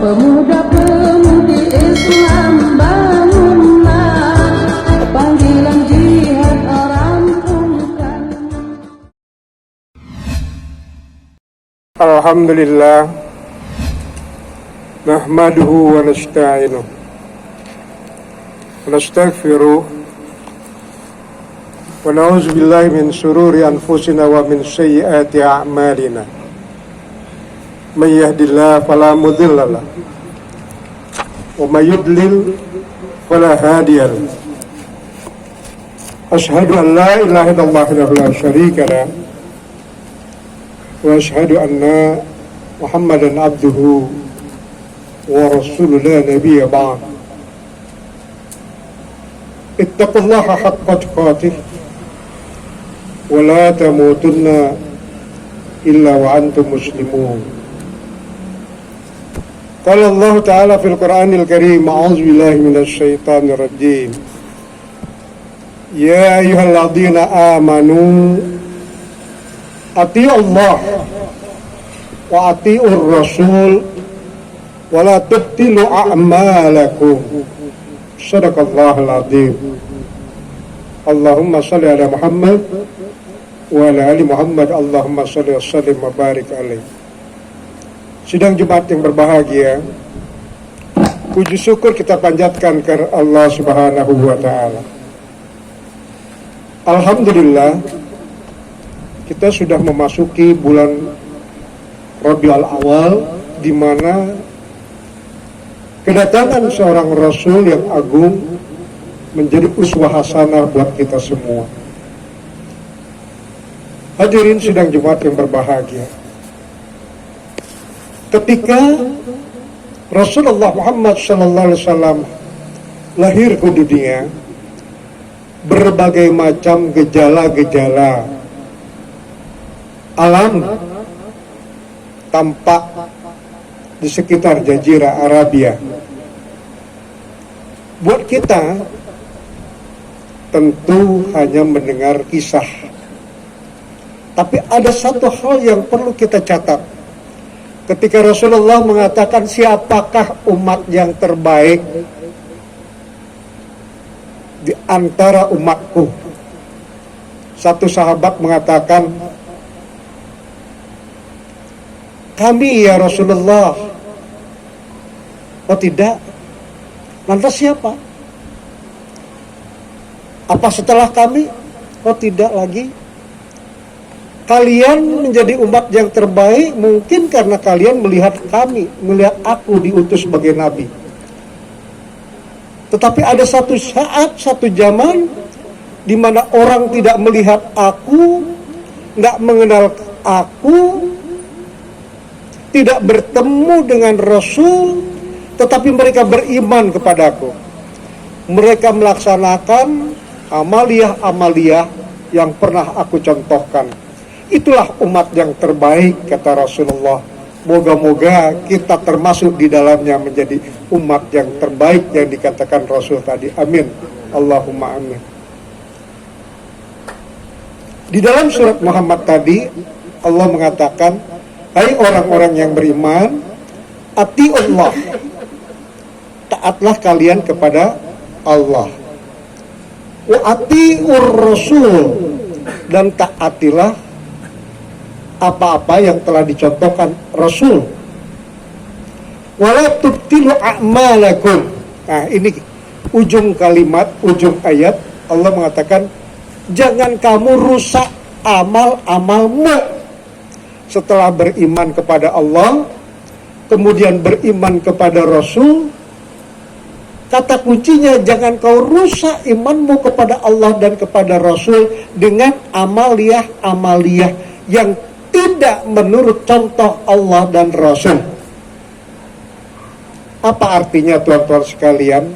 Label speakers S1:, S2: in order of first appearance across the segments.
S1: Pemuda-pemudi Islam bangunlah, panggilan jihad rampungkan.
S2: Alhamdulillah, nahmaduhu wa nasta'inuh wa nastaghfiruh wa na'udzu billahi min shururi anfusina wa min sayyiati a'malina. May yahdihillahu fala mudilla lahu wa may yudlil fala hadiya lahu. Asyhadu an la ilaha illallah wahdahu la syarika lahu wa asyhadu anna Muhammadan abduhu wa rasuluhu la nabiyya ba'd. Ittaqullaha haqqa tuqatih wa la tamutunna illa wa antum muslimun. Qala Allah Ta'ala fil Qur'anil Karim, a'udzu billahi minasy syaithanir rajim. Ya ayyuhalladzina amanu atii'u Allah wa atii'ur rasul wa la tubtilu a'malakum. Shadaqallahul adzim. Allahumma shalli ala Muhammad wa ala ali Muhammad. Allahumma shalli wa sallim wa barik alaihi. Sidang Jumat yang berbahagia, puji syukur kita panjatkan ke Allah Subhanahu wa Ta'ala. Alhamdulillah, kita sudah memasuki bulan Rabiul Awal, di mana kedatangan seorang Rasul yang agung menjadi uswah hasanah buat kita semua. Hadirin sidang Jumat yang berbahagia, ketika Rasulullah Muhammad SAW lahir ke dunia, berbagai macam gejala-gejala alam tampak di sekitar Jazirah Arabia. Buat kita tentu hanya mendengar kisah, tapi ada satu hal yang perlu kita catat. Ketika Rasulullah mengatakan, siapakah umat yang terbaik di antara umatku? Satu sahabat mengatakan, kami ya Rasulullah. Oh tidak. Lantas siapa? Apa setelah kami? Oh tidak lagi. Kalian menjadi umat yang terbaik mungkin karena kalian melihat kami, melihat aku diutus sebagai nabi. Tetapi ada satu saat, satu zaman di mana orang tidak melihat aku, nggak mengenal aku, tidak bertemu dengan Rasul, tetapi mereka beriman kepadaku. Mereka melaksanakan amaliyah-amaliyah yang pernah aku contohkan. Itulah umat yang terbaik, kata Rasulullah. Moga-moga kita termasuk di dalamnya menjadi umat yang terbaik yang dikatakan Rasul tadi. Amin. Allahumma amin. Di dalam surat Muhammad tadi, Allah mengatakan, hai orang-orang yang beriman, atiullah, taatlah kalian kepada Allah. Wa atiur rasul, dan taatilah apa-apa yang telah dicontohkan Rasul. Wala tubtilu a'malakum. Nah, ini ujung kalimat, ujung ayat. Allah mengatakan, jangan kamu rusak amal-amalmu. Setelah beriman kepada Allah, kemudian beriman kepada Rasul, kata kuncinya, jangan kau rusak imanmu kepada Allah dan kepada Rasul dengan amaliyah-amaliyah yang tidak menurut contoh Allah dan Rasul. Apa artinya tuan-tuan sekalian?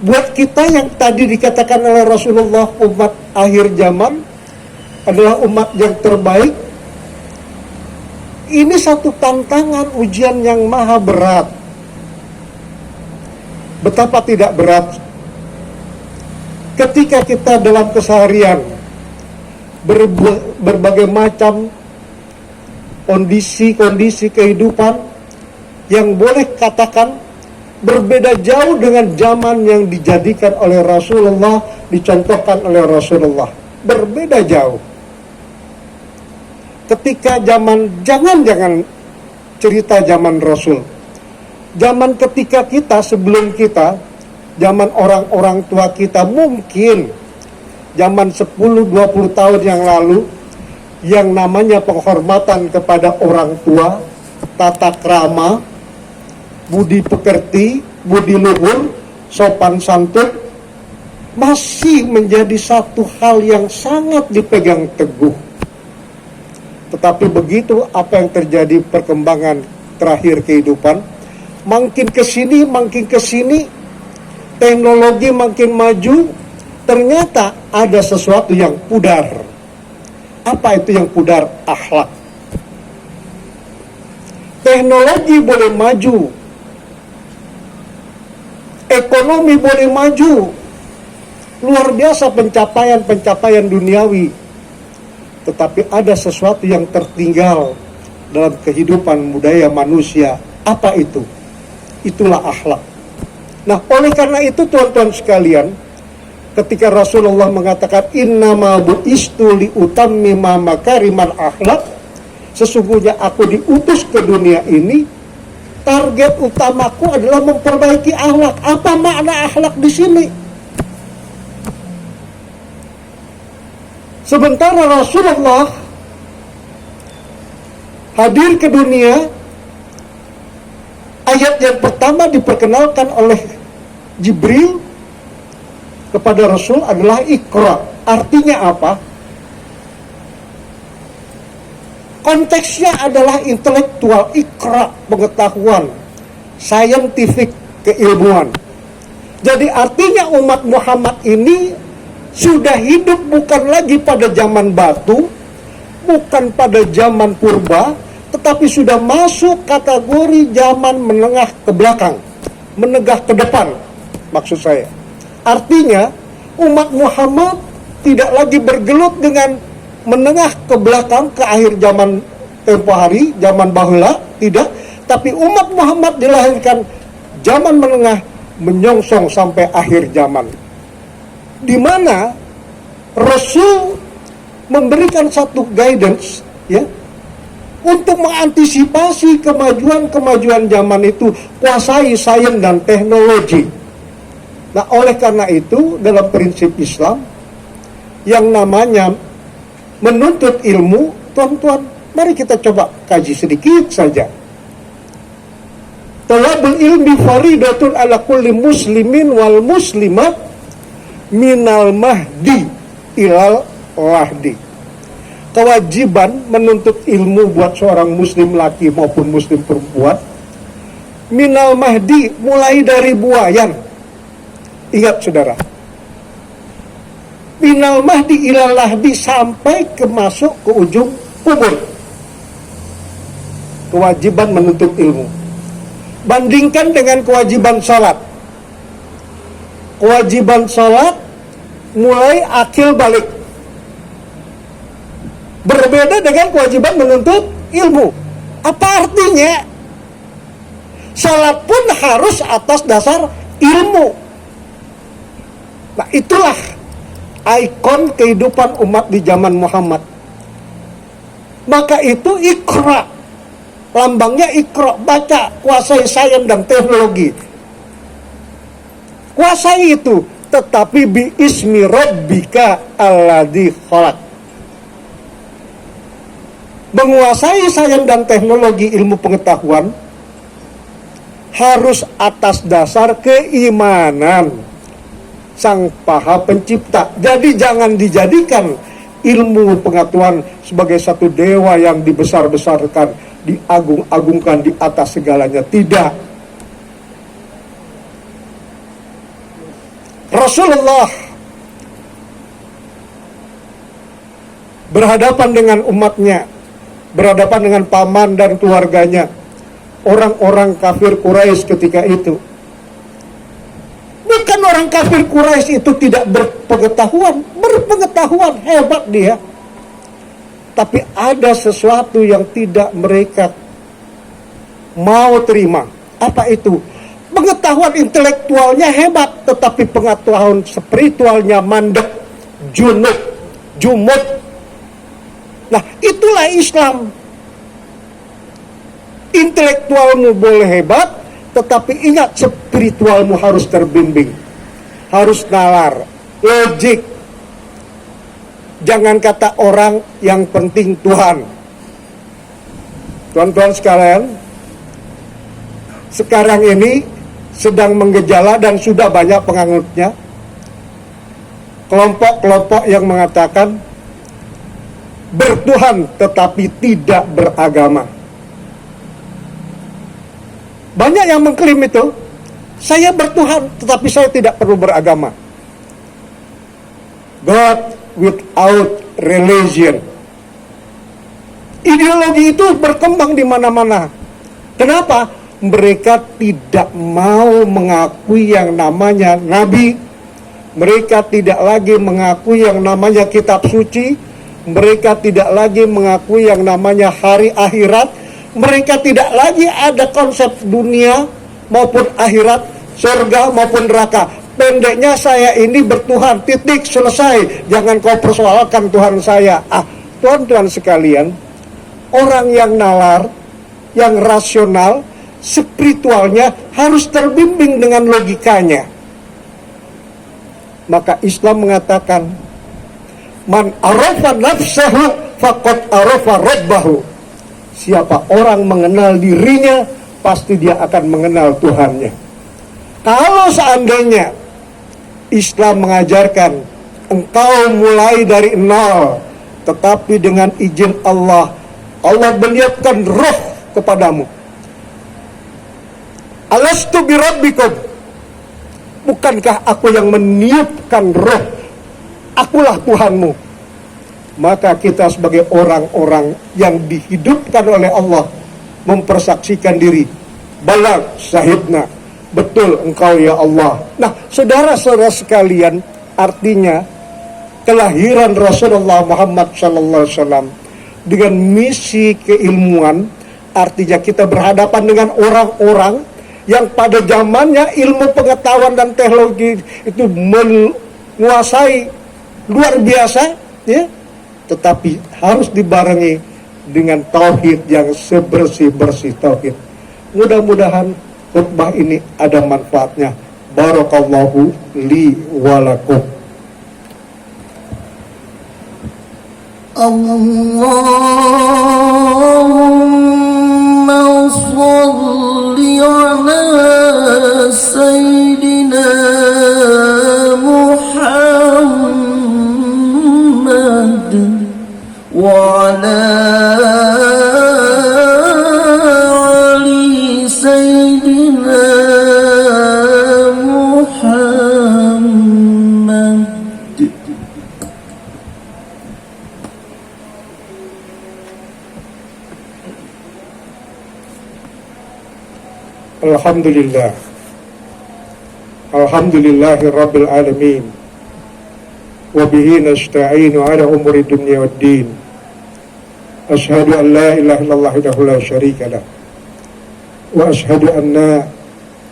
S2: Buat kita yang tadi dikatakan oleh Rasulullah umat akhir zaman adalah umat yang terbaik, ini satu tantangan, ujian yang maha berat. Betapa tidak berat ketika kita dalam keseharian berbagai macam kondisi kehidupan yang boleh katakan berbeda jauh dengan zaman yang dijadikan oleh Rasulullah, dicontohkan oleh Rasulullah. Berbeda jauh. Ketika zaman, jangan cerita zaman Rasul. Zaman ketika kita, sebelum kita, zaman orang-orang tua kita, mungkin zaman 10-20 tahun yang lalu, yang namanya penghormatan kepada orang tua, tata krama, budi pekerti, budi luhur, sopan santun, masih menjadi satu hal yang sangat dipegang teguh. Tetapi begitu apa yang terjadi perkembangan terakhir kehidupan, makin kesini, teknologi makin maju, ternyata ada sesuatu yang pudar. Apa itu yang pudar? Akhlak. Teknologi boleh maju, ekonomi boleh maju, luar biasa pencapaian duniawi, tetapi ada sesuatu yang tertinggal dalam kehidupan budaya manusia. Apa itu? Itulah akhlak. Nah, oleh karena itu tuan-tuan sekalian, ketika Rasulullah mengatakan innama bu'istu liutammima makarimal akhlak, sesungguhnya aku diutus ke dunia ini, target utamaku adalah memperbaiki akhlak. Apa makna akhlak di sini? Sementara Rasulullah hadir ke dunia, ayat yang pertama diperkenalkan oleh Jibril kepada Rasul adalah Iqra. Artinya apa? Konteksnya adalah intelektual, Iqra, pengetahuan, scientific, keilmuan. Jadi artinya umat Muhammad ini sudah hidup bukan lagi pada zaman batu, bukan pada zaman purba, tetapi sudah masuk kategori zaman menengah ke belakang, menegah ke depan, maksud saya. Artinya umat Muhammad tidak lagi bergelut dengan menengah ke belakang ke akhir zaman tempo hari, zaman bahula, tidak. Tapi umat Muhammad dilahirkan zaman menengah menyongsong sampai akhir zaman, di mana Rasul memberikan satu guidance, ya, untuk mengantisipasi kemajuan zaman itu. Kuasai sains dan teknologi. Nah, oleh karena itu dalam prinsip Islam yang namanya menuntut ilmu, tuan-tuan, mari kita coba kaji sedikit saja. Talabul ilmi faridatun ala kulli muslimin wal muslimat minal mahdi ilal lahdi. Kewajiban menuntut ilmu buat seorang muslim laki maupun muslim perempuan minal mahdi, mulai dari buayan. Ingat saudara, minal mahdi ilal lahdi, sampai masuk ke ujung kubur. Kewajiban menuntut ilmu. Bandingkan dengan kewajiban sholat. Kewajiban sholat mulai akil balik, berbeda dengan kewajiban menuntut ilmu. Apa artinya? Sholat pun harus atas dasar ilmu. Nah, itulah ikon kehidupan umat di zaman Muhammad. Maka itu Iqra, lambangnya Iqra, baca, kuasai sains dan teknologi. Kuasai itu, tetapi bi ismi rabbika alladzi khalaq. Menguasai sains dan teknologi, ilmu pengetahuan, harus atas dasar keimanan Sang Maha Pencipta. Jadi jangan dijadikan ilmu pengetahuan sebagai satu dewa yang dibesar-besarkan, diagung-agungkan di atas segalanya. Tidak. Rasulullah berhadapan dengan umatnya, berhadapan dengan paman dan keluarganya, orang-orang kafir Quraisy ketika itu. Bukan orang kafir Quraisy itu tidak berpengetahuan, hebat dia. Tapi ada sesuatu yang tidak mereka mau terima. Apa itu? Pengetahuan intelektualnya hebat, tetapi pengetahuan spiritualnya mandek, junub, jumut. Nah, itulah Islam. Intelektualmu boleh hebat, tetapi ingat, spiritualmu harus terbimbing, harus nalar, logik. Jangan kata orang, yang penting Tuhan. Tuan-tuan sekalian, sekarang ini sedang menggejala dan sudah banyak penganutnya kelompok-kelompok yang mengatakan bertuhan tetapi tidak beragama. Banyak yang mengklaim itu, saya bertuhan tetapi saya tidak perlu beragama. God without religion. Ideologi itu berkembang di mana-mana. Kenapa? Mereka tidak mau mengakui yang namanya nabi. Mereka tidak lagi mengakui yang namanya kitab suci. Mereka tidak lagi mengakui yang namanya hari akhirat. Mereka tidak lagi ada konsep dunia maupun akhirat, surga maupun neraka. Pendeknya, saya ini bertuhan, titik, selesai. Jangan kau persoalkan Tuhan saya. Tuan-tuan sekalian, orang yang nalar, yang rasional, spiritualnya harus terbimbing dengan logikanya. Maka Islam mengatakan, man arafa nafsahu faqad arafa rabbahu. Siapa orang mengenal dirinya, pasti dia akan mengenal Tuhannya. Kalau seandainya Islam mengajarkan engkau mulai dari nol, tetapi dengan izin Allah, Allah meniupkan roh kepadamu. Alastu birabbikum, bukankah aku yang meniupkan roh? Akulah Tuhanmu. Maka kita sebagai orang-orang yang dihidupkan oleh Allah mempersaksikan diri, balag syahidna, betul engkau ya Allah. Nah, saudara-saudara sekalian, artinya kelahiran Rasulullah Muhammad SAW dengan misi keilmuan, artinya kita berhadapan dengan orang-orang yang pada zamannya ilmu pengetahuan dan teknologi itu menguasai luar biasa, ya, tetapi harus dibarengi dengan tauhid yang sebersih-bersih tauhid. Mudah-mudahan khutbah ini ada manfaatnya. Barakallahu li walakum.
S1: Allahumma salli ala Sayyidina Muhammad wa ala ali Sayyidina Muhammad.
S2: Alhamdulillah. Alhamdulillahi Rabbil Alamin. Wabihi nasta'inu ala umuri dunia wad din. Ashhadu an la ilaha illallah wahdahu la syarika lah. Wa ashhadu anna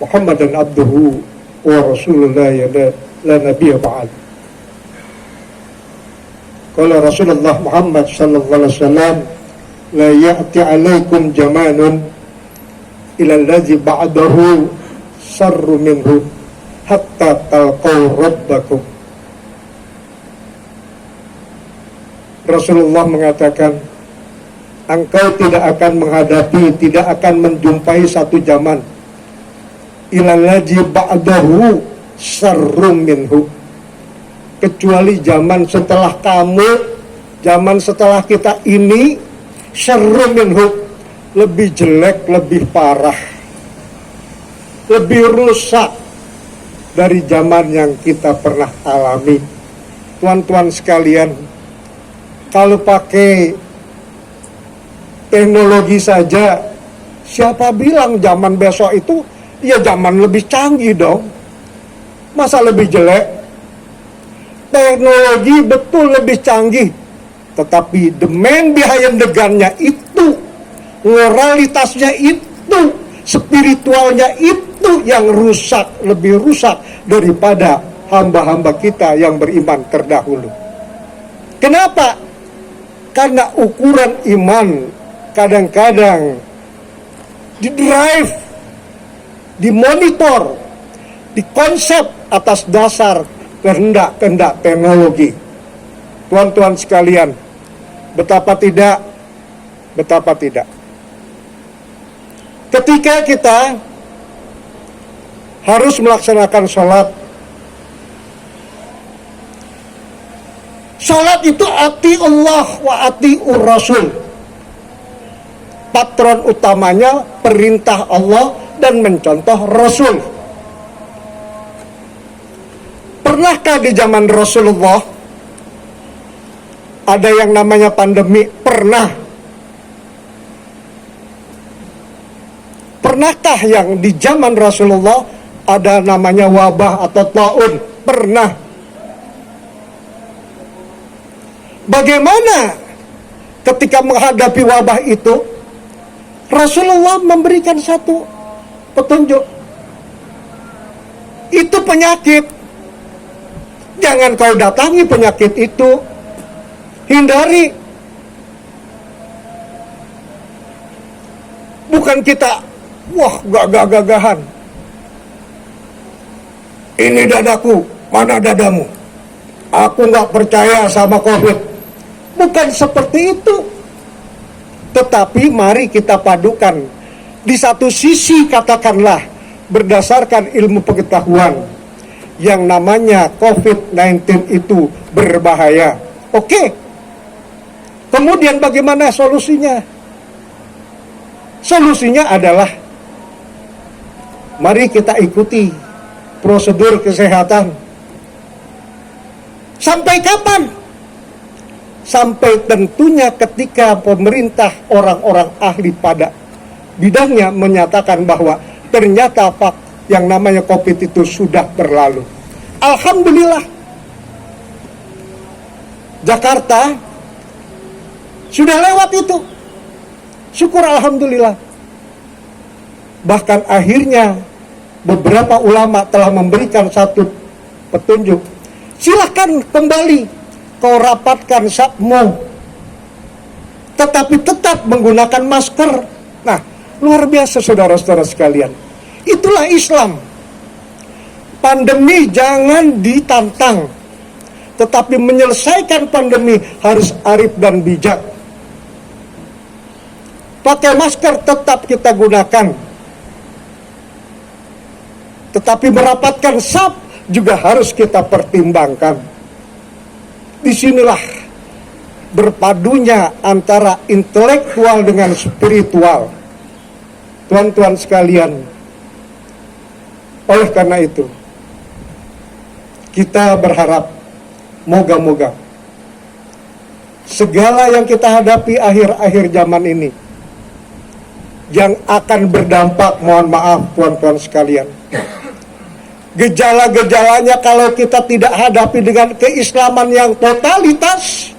S2: Muhammadan abduhu wa rasulullah la nabiyya ba'd. Qala Rasulullah Muhammad sallallahu alaihi wasallam, la ya'ti 'alaikum jamanun ila allazi ba'dahu sarru minhu hatta talqaw rabbakum. Rasulullah mengatakan, engkau tidak akan menghadapi, tidak akan menjumpai satu zaman ila allazi ba'dahu sarru minhu, kecuali zaman setelah kamu, zaman setelah kita ini, sarru minhu, lebih jelek, lebih parah, lebih rusak dari zaman yang kita pernah alami. Tuan-tuan sekalian, kalau pakai teknologi saja, siapa bilang zaman besok itu ya zaman lebih canggih dong? Masa lebih jelek? Teknologi betul lebih canggih, tetapi the man behind the gun-nya itu, moralitasnya itu itu spiritualnya itu yang rusak, lebih rusak daripada hamba-hamba kita yang beriman terdahulu. Kenapa? Karena ukuran iman kadang-kadang didrive, dimonitor, dikonsep atas dasar kehendak-kehendak teknologi. Tuan-tuan sekalian, betapa tidak, ketika kita harus melaksanakan sholat itu ati Allah wa ati Rasul. Patron utamanya perintah Allah dan mencontoh Rasul. Pernahkah di zaman Rasulullah ada yang namanya pandemi? Pernah. Pernahkah yang di zaman Rasulullah ada namanya wabah atau taun? Pernah. Bagaimana ketika menghadapi wabah itu? Rasulullah memberikan satu petunjuk. Itu penyakit. Jangan kau datangi penyakit itu. Hindari. Bukan kita, wah gagah-gagahan. Ini dadaku, mana dadamu? Aku gak percaya sama COVID. Bukan seperti itu. Tetapi mari kita padukan. Di satu sisi katakanlah berdasarkan ilmu pengetahuan yang namanya COVID-19 itu berbahaya. Oke. Kemudian bagaimana solusinya? Solusinya adalah mari kita ikuti prosedur kesehatan. Sampai kapan? Sampai tentunya ketika pemerintah, orang-orang ahli pada bidangnya menyatakan bahwa ternyata yang namanya COVID itu sudah berlalu. Alhamdulillah, Jakarta sudah lewat itu. Syukur alhamdulillah. Bahkan akhirnya beberapa ulama telah memberikan satu petunjuk. Silakan kembali kau rapatkan sakmu, tetapi tetap menggunakan masker. Nah, luar biasa saudara-saudara sekalian. Itulah Islam. Pandemi jangan ditantang, tetapi menyelesaikan pandemi harus arif dan bijak. Pakai masker tetap kita gunakan, tetapi merapatkan saf juga harus kita pertimbangkan. Disinilah berpadunya antara intelektual dengan spiritual. Tuan-tuan sekalian, oleh karena itu kita berharap moga-moga segala yang kita hadapi akhir-akhir zaman ini yang akan berdampak, mohon maaf tuan-tuan sekalian, gejala-gejalanya kalau kita tidak hadapi dengan keislaman yang totalitas,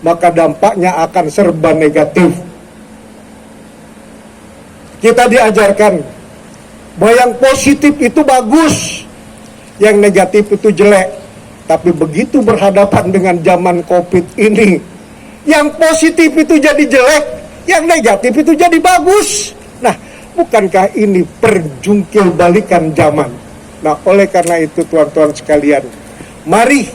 S2: maka dampaknya akan serba negatif. Kita diajarkan bahwa yang positif itu bagus, yang negatif itu jelek. Tapi begitu berhadapan dengan zaman COVID ini, yang positif itu jadi jelek, yang negatif itu jadi bagus. Nah, bukankah ini perjungkil balikan zaman? Nah, oleh karena itu tuan-tuan sekalian, mari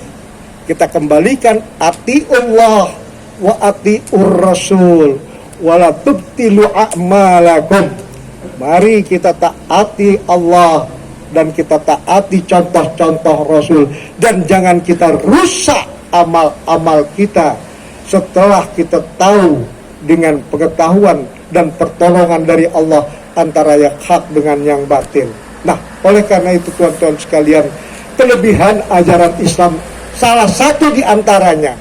S2: kita kembalikan ati Allah wa ati Rasul wa la tubtilu a'malakum. Mari kita taati Allah dan kita taati contoh-contoh Rasul, dan jangan kita rusak amal-amal kita setelah kita tahu dengan pengetahuan dan pertolongan dari Allah antara yang hak dengan yang batil. Nah, oleh karena itu tuan-tuan sekalian, kelebihan ajaran Islam salah satu di antaranya,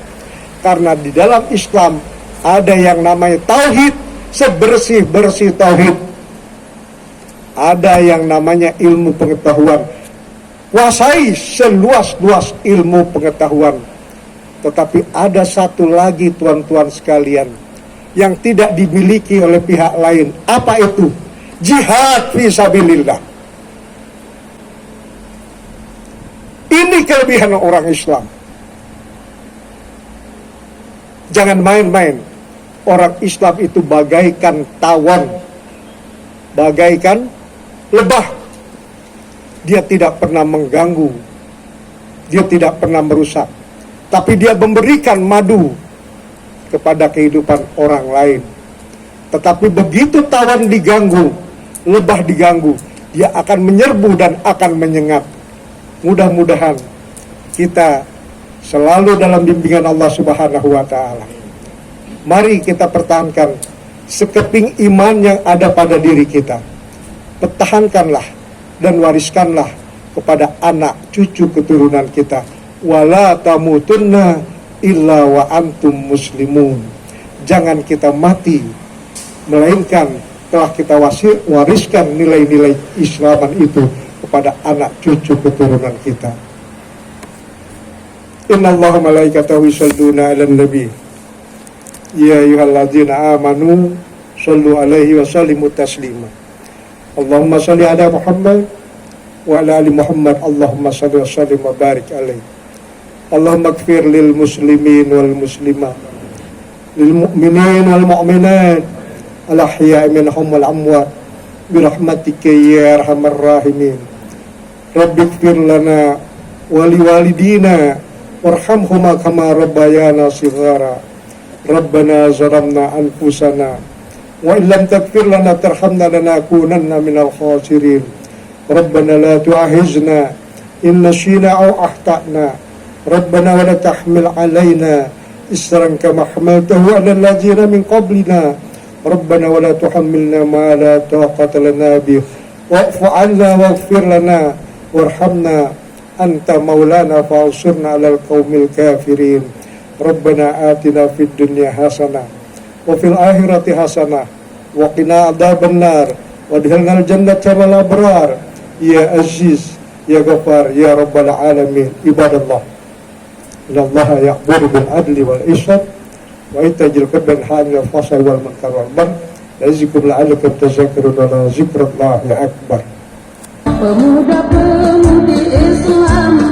S2: karena di dalam Islam ada yang namanya tauhid, sebersih-bersih tauhid. Ada yang namanya ilmu pengetahuan, kuasai seluas-luas ilmu pengetahuan. Tetapi ada satu lagi tuan-tuan sekalian yang tidak dimiliki oleh pihak lain. Apa itu? jihad fi sabilillah. Ini kelebihan orang Islam. Jangan main-main. Orang Islam itu bagaikan tawon, bagaikan lebah. Dia tidak pernah mengganggu, dia tidak pernah merusak, tapi dia memberikan madu kepada kehidupan orang lain. Tetapi begitu tawon diganggu, lebah diganggu, dia akan menyerbu dan akan menyengat. Mudah-mudahan kita selalu dalam bimbingan Allah Subhanahu wa Ta'ala. Mari kita pertahankan sekeping iman yang ada pada diri kita. Pertahankanlah dan wariskanlah kepada anak cucu keturunan kita. Wala tamutunna illa wa antum muslimun. Jangan kita mati melainkan telah kita wariskan nilai-nilai Islaman itu kepada anak cucu keturunan kita. Innallaha malaikatahu yusholluna 'alan nabi. Ya ayyuhalladzina amanu shallu 'alaihi wa sallimu taslima. Allahumma shalli ala Muhammad wa ala ali Muhammad. Allahumma shalli wa sallim wa barik alaihi. Allahumma ighfir lil muslimin wal muslimat, lil mu'minin wal mu'minat, al ahya'i minhum wal amwat, birahmatika ya arhamar rahimin. Rabbi ighfir lana wa liwalidina warhamhuma kama rabbayana shighara. Rabbana zalamna anfusana wa illam taghfir lana tarhamna lanakunanna minal khasirin. Rabbana la tu'akhizna in nasina aw akhtana. Rabbana wa la tahmil alaina isran kama hamaltahu 'alal ladzina min qablina. Rabbana wa la tuhammilna ma la taqata lana bih wa'fu 'anna waghfir lana warhamna anta maulana fa'ansurna 'alal qaumil kafirin. Rabbana atina fid dunya hasanah wa fil akhirati hasanah wa qina adzabannar wadkhilnal jannata wal abrar. Ya Aziz ya Ghaffar ya Rabbal alamin. Ibadallah, innallaha ya'muru bil adli wal ihsan wa itajil qurban hanil fasal wal munkar wal baghi ya'izukum la'allakum tadhakkarun wa zikrallahi akbar.
S3: Pemuda-pemudi Islam